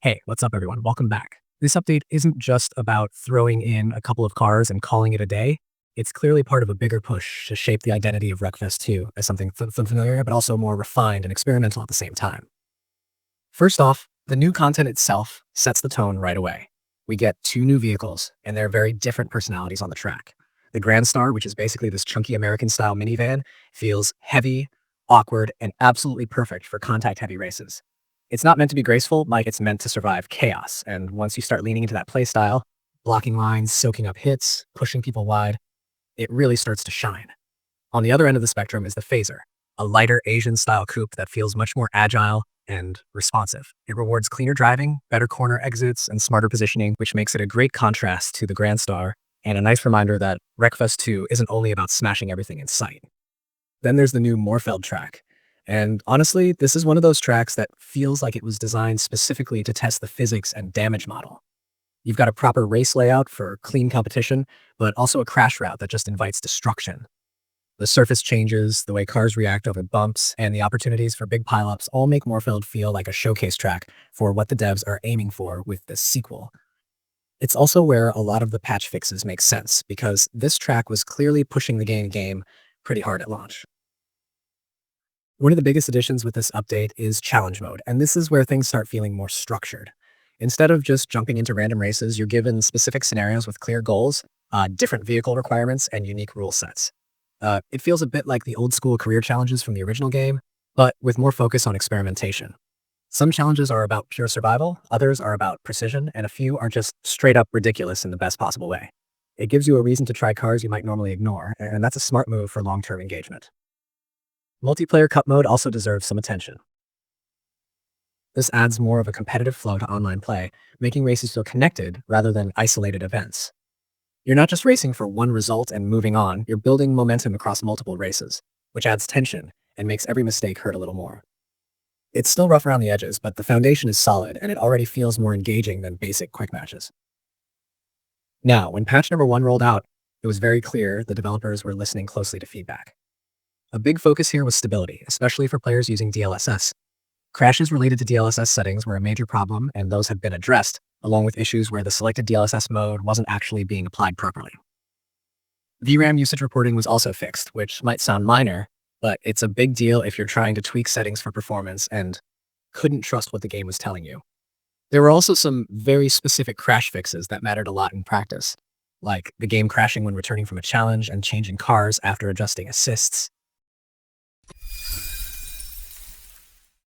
Hey, what's up, everyone? Welcome back. This update isn't just about throwing in a couple of cars and calling it a day. It's clearly part of a bigger push to shape the identity of Wreckfest 2 as something familiar, but also more refined and experimental at the same time. First off, the new content itself sets the tone right away. We get two new vehicles, and they're very different personalities on the track. The Grand Star, which is basically this chunky American-style minivan, feels heavy, awkward, and absolutely perfect for contact-heavy races. It's not meant to be graceful, like it's meant to survive chaos, and once you start leaning into that playstyle, blocking lines, soaking up hits, pushing people wide, it really starts to shine. On the other end of the spectrum is the Phaser, a lighter Asian-style coupe that feels much more agile and responsive. It rewards cleaner driving, better corner exits, and smarter positioning, which makes it a great contrast to the Grand Star, and a nice reminder that Wreckfest 2 isn't only about smashing everything in sight. Then there's the new Moorfeld track. And honestly, this is one of those tracks that feels like it was designed specifically to test the physics and damage model. You've got a proper race layout for clean competition, but also a crash route that just invites destruction. The surface changes, the way cars react over bumps, and the opportunities for big pileups all make Moorfeld feel like a showcase track for what the devs are aiming for with this sequel. It's also where a lot of the patch fixes make sense, because this track was clearly pushing the game pretty hard at launch. One of the biggest additions with this update is challenge mode, and this is where things start feeling more structured. Instead of just jumping into random races, you're given specific scenarios with clear goals, different vehicle requirements, and unique rule sets. It feels a bit like the old school career challenges from the original game, but with more focus on experimentation. Some challenges are about pure survival, others are about precision, and a few are just straight up ridiculous in the best possible way. It gives you a reason to try cars you might normally ignore, and that's a smart move for long-term engagement. Multiplayer Cup mode also deserves some attention. This adds more of a competitive flow to online play, making races feel connected rather than isolated events. You're not just racing for one result and moving on, you're building momentum across multiple races, which adds tension and makes every mistake hurt a little more. It's still rough around the edges, but the foundation is solid and it already feels more engaging than basic quick matches. Now, when patch number 1 rolled out, it was very clear the developers were listening closely to feedback. A big focus here was stability, especially for players using DLSS. Crashes related to DLSS settings were a major problem, and those have been addressed, along with issues where the selected DLSS mode wasn't actually being applied properly. VRAM usage reporting was also fixed, which might sound minor, but it's a big deal if you're trying to tweak settings for performance and couldn't trust what the game was telling you. There were also some very specific crash fixes that mattered a lot in practice, like the game crashing when returning from a challenge and changing cars after adjusting assists.